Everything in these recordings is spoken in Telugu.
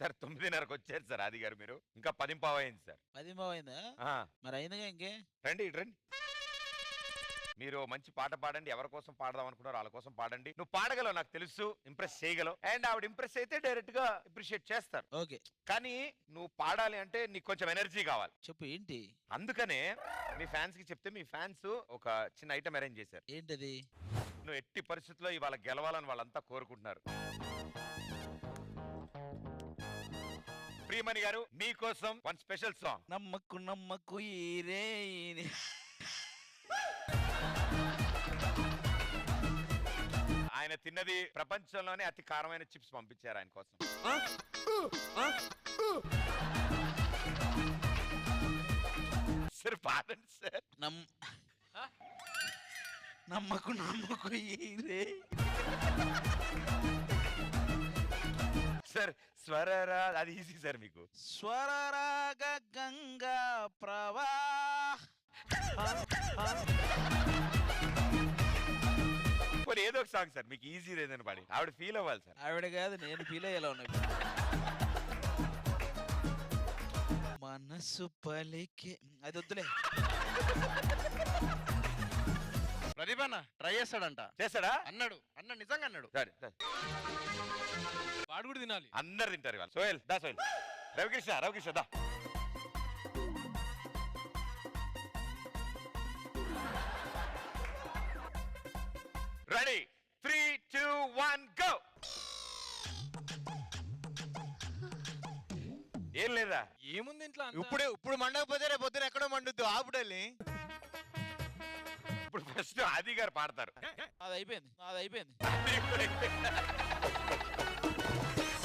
సార్ 9:30కి వచ్చారు సార్ ఆది గారు. మీరు ఇంకా 10:15 అయింది సార్. 10:15 అయిందా? మరి అయిందిగా ఇంకే. రండి రండి. మీరు మంచి పాట పాడండి. ఎవరి కోసం పాడదాం అనుకున్నారో వాళ్ళ కోసం పాడండి. నువ్వు పాడగలవు నాకు తెలుసు, ఇంప్రెస్ చేయగలవు. అండ్ ఆవిడ ఇంప్రెస్ అయితే డైరెక్ట్ గా అప్రిషియేట్ చేస్తారు. ఓకే. కానీ నువ్వు పాడాలి అంటే నీకు కొంచెం ఎనర్జీ కావాలి. చెప్పు ఏంటి? అందుకనే మీ ఫ్యాన్స్ కి చెప్తే మీ ఫ్యాన్స్ ఒక చిన్న ఐటమ్ అరేంజ్ చేశారు. ఏంటది? నువ్వు ఎట్టి పరిస్థితుల్లో ఇవాళ గెలవాలని వాళ్ళంతా కోరుకుంటున్నారు. ప్రియమణి గారు మీకోసం వన్ స్పెషల్ సాంగ్. నమ్మకు నమ్మకు ఈరే. ఆయన తిన్నది ప్రపంచంలోనే అతి కారమైన చిప్స్ పంపించారు ఆయన కోసం. సార్ పాడండి సార్. నమ్మకు నమ్మకు ఈరే. సార్ స్వరరా అది ఈజీ సార్ మీకు. స్వరరాగ గంగా ప్రవా. ఏదో ఒక సాంగ్ సార్ మీకు ఈజీ లేదని పాడి ఆవిడ ఫీల్ అవ్వాలి సార్. ఆవిడ కాదు నేను ఫీల్ అయ్యేలా ఉన్నా. మనసు పలికే అది వద్దులే. ప్రదీప్ అన్న ట్రై చేస్తాడంట. చేస్తాడా? అన్నాడు నిజంగా అన్నాడు. సరే వాడు కూడా తినాలి. అందరు తింటారు ఇవాళ. సోహెల్ దా, సోహెల్. రవికృష్ణ దా. Ready 3, 2, 1 go. ఏం లేదా? ఏముంది ఇంట్లో? ఇప్పుడు మండకపోతే రేపు పొద్దున ఎక్కడో మండుద్దు. ఆపుడల్ని ఇప్పుడు ఫస్ట్ ఆది గారు పాడతారు. అది అయిపోయింది.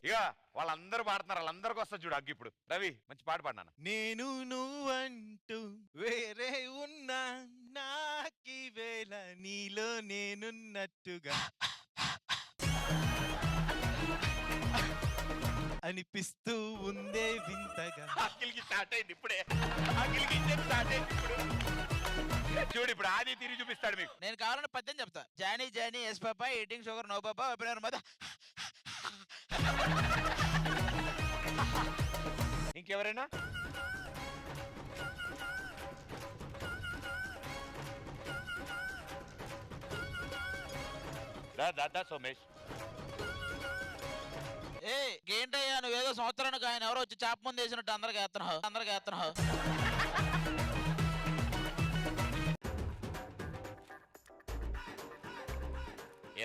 ఇక వాళ్ళందరూ పాడుతున్నారు. వాళ్ళందరికీ వస్తా చూడు అగ్గి. ఇప్పుడు రవి మంచి పాట పాడినా. నేను నువ్వంటూ వేరే ఉన్నా నాకి వేళ నీలో నేనున్నట్టుగా అనిపిస్తూ ఉందే వింతగా. అఖిల్కి స్టార్ట్ అయింది ఇప్పుడే. చూడు ఇప్పుడు ఆది తిరిగి చూపిస్తాడు మీకు. నేను కావాలని పద్యం చెప్తా. Johnny yes papa eating sugar no papa open your mouth. ఇంకెవరైనా? దాదా సోమేష్. ఏ ఏంటయ్యా నువ్వేదో సంవత్సరానికి ఆయన ఎవరో వచ్చి చేప ముందు వేసినట్టు అందరికి ఎత్తనావు.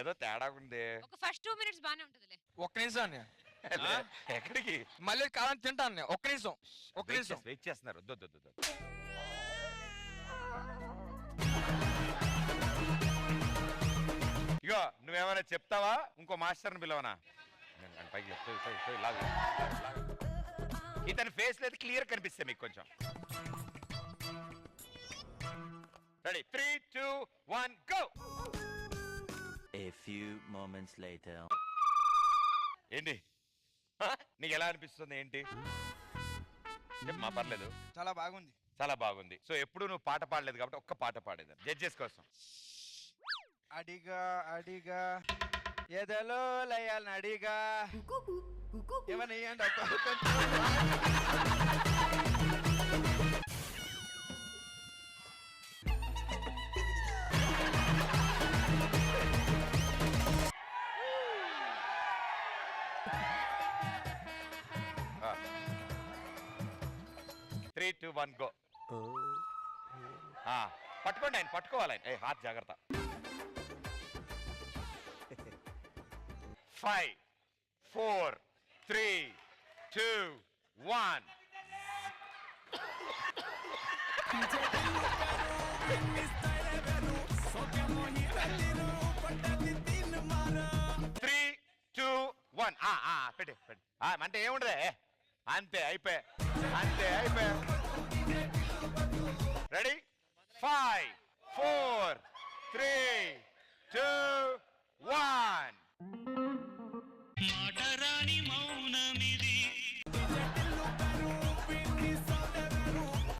ఏదో తేడా ఉంది. ఒక ఫస్ట్ 2 minutes బానే ఉంటదిలే. ఒక్క నిమిషం ఎక్కడికి? మళ్ళీ కాలం తింటాను. ఒక్క నిమిషం వెయిట్ చేస్తున్నారు. ఇగో నువ్వేమైనా చెప్తావా? ఇంకో మాస్టర్ని పిలవనా? పైకి ఇతని ఫేస్ లేదు క్లియర్ కనిపిస్తే మీకు కొంచెం. Ready 3, 2, 1 go. A few moments later. ఏంటి నీకు ఎలా అనిపిస్తుంది? ఏంటి చెప్పమా, పర్లేదు. చాలా బాగుంది. సో ఎప్పుడు నువ్వు పాట పాడలేదు కాబట్టి ఒక్క పాట పాడేది జడ్జెస్ కోసం. అడిగా ఎదలో లయాలను అడిగా ఏమన్నా ఇయ్యండి. 3, 2, 1 గో. పట్టుకోండి, ఆయన పట్టుకోవాలి. ఆయన హాత్ జాగ్రత్త. 5, 4, 3, 2, 1. పెట్టే అంటే ఏముండదే. అంతే అయిపోయా. రెడీ 5, 4, 3, 2, 1.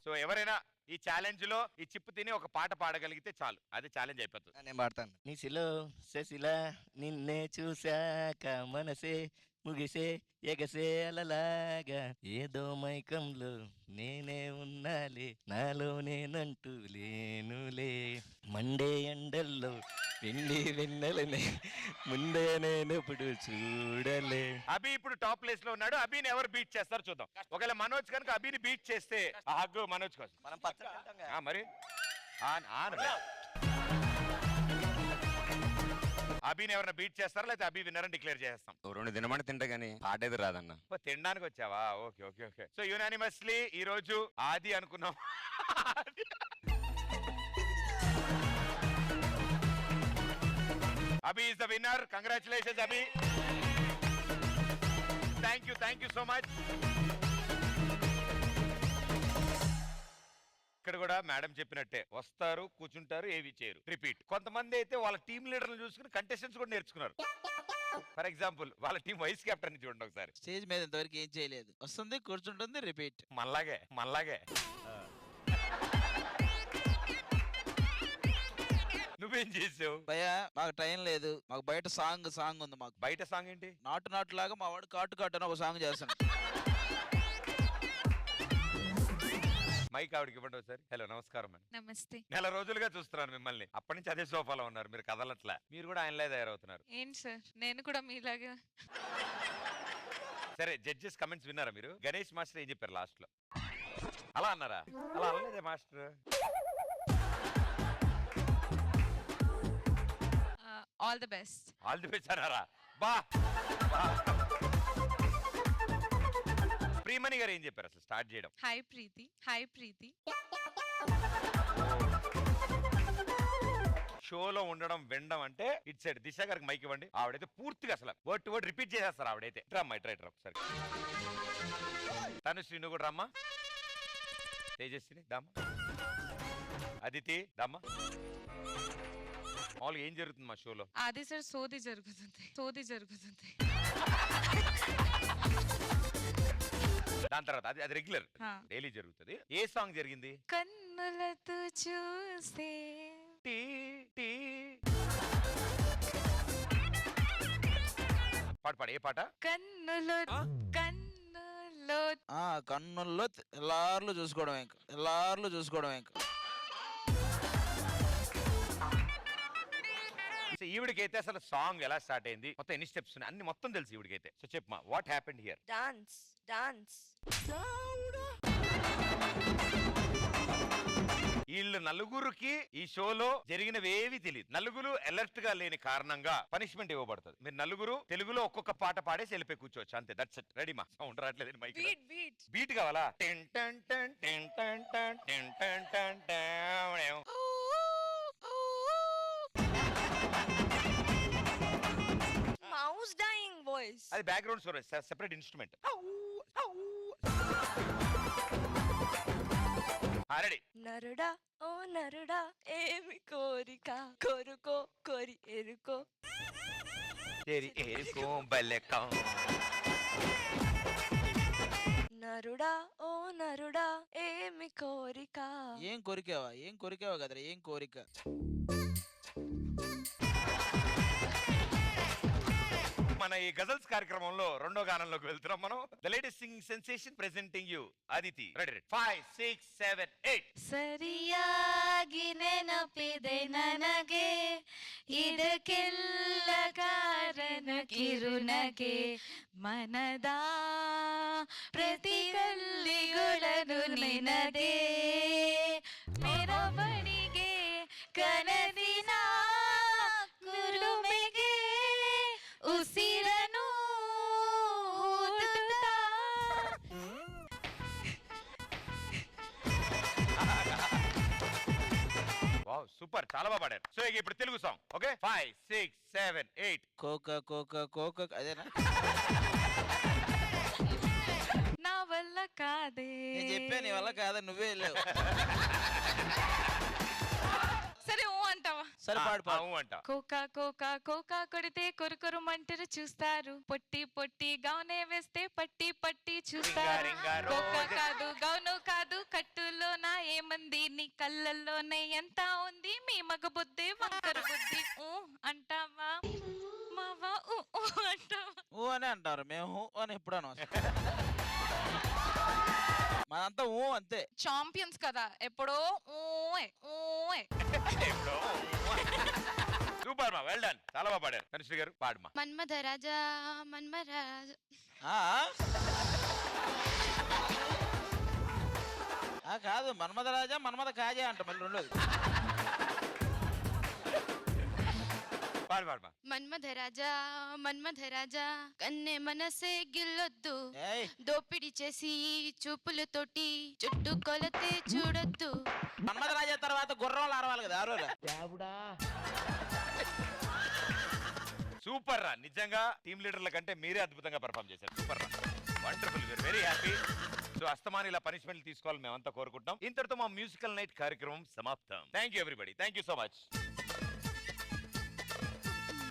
సో ఎవరైనా ఈ ఛాలెంజ్ లో ఈ చిప్పు తిని ఒక పాట పాడగలిగితే చాలు, అది ఛాలెంజ్ అయిపోతుంది. నేను పాడతాను. నీ సిలో సెసిలా నిన్నే చూశాక మనసే ముగిసే ఎగసే అలలాగా ఏదో మైకంలో నేనే ఉన్నాలే నాలో నేనంటూ లేనులే మండే ఎండల్లో వెండి వెన్నెలనే ముందే నేనెప్పుడు చూడలే. అభి ఇప్పుడు టాప్ ప్లేస్ లో ఉన్నాడు. అభిని ఎవరు బీట్ చేస్తారు చూద్దాం. ఒకవేళ మనోజ్ కనుక అభిని బీట్ చేస్తే ఆ హగ్గు మనోజ్ కోసం. మనం పచ్చ మరి అభిని ఎవరైనా బీట్ చేస్తారా లేకపోతే అభి విన్నర్ అని డిక్లేర్ చేస్తాం? 2 దినమని తింటా గానీ పాడేది రాదన్న. తినడానికి వచ్చావా? Okay okay okay. So unanimously ఈ రోజు ఆది అనుకున్నాం. Abhi is the winner. Congratulations, Abhi. Thank you so much. ఇక్కడ కూడా మేడం చెప్పినట్టే వస్తారు, కూర్చుంటారు, ఏవి చేయరు, రిపీట్. కొంతమంది అయితే వాళ్ళ టీం లీడర్లు చూసుకుని కంటెస్టెంట్స్ కూడా నేర్చుకున్నారు. ఫర్ ఎగ్జాంపుల్ వాళ్ళ టీం వైస్ కెప్టెన్ చూడండి ఒకసారి. స్టేజ్ మీద ఇంతవరకు ఏం చేయలేదు, వస్తుంది కూర్చుంటుంది రిపీట్. మళ్ళాగే నువ్వేం చేసావు? భయ మాకు టైం లేదు, మాకు బయట సాంగ్ ఉంది. మాకు బయట సాంగ్ ఏంటి? నాటు లాగా మా వాడు కాటు అని ఒక సాంగ్ చేస్తాను. మైక్ ఆవిడకి ఇవ్వండి ఒకసారి. హలో, నమస్కారం అండి. నమస్తే. నెల రోజులుగా చూస్తున్నాను మిమ్మల్ని. అప్పటి నుంచి అదే సోఫాలో ఉన్నారు, మీరు కదలట్లా. మీరు కూడా ఆయనలే తయారవుతున్నారు. ఏంటి సార్, నేను కూడా మీలాగా. సరే, జడ్జెస్ కమెంట్స్ విన్నారా మీరు? గణేష్ మాస్టర్ ఏం చెప్పారు లాస్ట్ లో? అలా అన్నారా? అలా అనలేదే master. All the best. All the best అన్నారా? బా ప్రియమణి గారు ఏం చెప్పారు అసలు స్టార్ట్ చేయడం? హాయ్ ప్రీతి. షోలో ఉండడం వినడం అంటే ఇట్ సైడ్ దిశ గారికి మైక్ ఇవ్వండి. ఆవిడైతే పూర్తిగా అసలు వర్డ్ టు వర్డ్ రిపీట్ చేసేస్తారు. ఆవిడైతే రమ్మా, ఇట్రా ఒకసారి. తను శ్రీను కూడా రమ్మా. తేజస్విని దమ్మా. అదితి దమ్మా. మామూలుగా ఏం జరుగుతుంది మా షోలో? అది సార్ సోది జరుగుతుంది. దాని తర్వాత అది రెగ్యులర్ డైలీ జరుగుతుంది. ఏ సాంగ్ జరిగింది? కన్నులతో చూస్తే టీ టీ పాడు ఏ పాట? కన్నులో కన్నుల్లో ఎల్లార్లు చూసుకోవడం ఇంకా. ఈవిడికైతే అసలు సాంగ్ ఎలా స్టార్ట్ అయింది, మొత్తం ఎన్ని స్టెప్స్ ఉన్నాయి అన్ని మొత్తం తెలుసు ఈవిడికైతే. సో చెప్పమా, వాట్ హ్యాపెండ్ హియర్? డాన్స్ వీళ్ళు నలుగురికి ఈ షోలో జరిగినవేవి తెలియదు. నలుగురు అలర్ట్ గా లేని కారణంగా పనిష్మెంట్ ఇవ్వబడుతుంది. మీరు నలుగురు తెలుగులో ఒక్కొక్క పాట పాడేసి వెళ్ళిపోయి కూర్చోవచ్చు అంతే. That's it. రెడీ మా? సౌండ్ రావట్లేదు మైక్. బీట్ కావాలా? Mouse dying voice. అది background score, separate instrument. Ready? నరుడా ఓ నరుడా ఏమి కోరిక కోరుకో కోరి ఎరుకో. నరుడా ఓ నరుడా ఏమి కోరిక. ఏం కోరికావా కదరా, ఏం కోరిక. మన ఈ గజల్స్ కార్యక్రమంలో రెండో గానంలోకి వెళ్తున్నాం మనం. The latest singing sensation presenting you Aditi. Ready? 5 6 7 8. ಸರಿಯಾಗಿ ನೆನಪಿದೆ ನನಗೆ ಇದಕ್ಕೆಲ್ಲ ಕಾರಣ ಕಿರುನಗೆ ಮನದ ಪ್ರತಿ ಗಲ್ಲಿಗಳನ್ನು ನಿನದೇ ಮೆರವಣಿಗೆ ಕನಸಿನ ಕುರುಮೆಗೆ ಉಸಿರನು వావ్, సూపర్, చాలా బాగా పాడారు. సో ఇక ఇప్పుడు తెలుగు సాంగ్. ఓకే, 5 6 7 8. కోక అదేనా? నా వల్ల కాదే. నేను చెప్పాను నీ వల్ల కాదని, నువ్వే వెళ్ళావు. సరే ఓ అంటావా? సరే పాడు అంట. కోకా కొడితే కొరుకొరు మంటరు చూస్తారు, పొట్టి గౌనే వేస్తే పట్టి చూస్తారు. కోకా కాదు గౌను కాదు కట్టులోన ఏమంది, నీ కళ్ళల్లోనే ఎంత ఉంది, మీ మగ బుద్ధి వంకర బుద్ధి. అంటావా మావా? అంటావా? అని అంటారు, మేము హూ అని ఎప్పుడు అను. మనంతా ఊ అంతే. చాంపియన్స్ కదా ఎప్పుడో ఊయ్, ఊయ్. సూపర్ మా, వెల్ డన్, చాలా బాగా పాడారు. తనుశ్రీ గారు పాడమా. మన్మథ రాజా మన్మరాజా ఆ? కాదు, మన్మథ రాజా మన్మథ కాజా అంట మళ్ళీ రెండోది. పాడు పాడమా. మన్మథ రాజా కన్నె మనసే గిల్లొద్దు, ఏయ్, దోపిడి చేసి చూపులతోటి చుట్టూ కొలతే చూడొద్దు. మన్మథ రాజా తర్వాత గుర్రంలు అరవాలి కదా ఆరోరా. సూపర్ రా, నిజంగా టీమ్ లీడర్ల కంటే మీరే అద్భుతంగా పర్ఫామ్ చేశారు. సూపర్ రా, వండర్ఫుల్, వెరీ హ్యాపీ. సో అస్తమాని ఇలా పనిష్మెంట్ తీసుకోవాలని మేమంతా కోరుకుంటాం. ఇంతటితో మా మ్యూజికల్ నైట్ కార్యక్రమం సమాప్తం. Thank you everybody, thank you so much.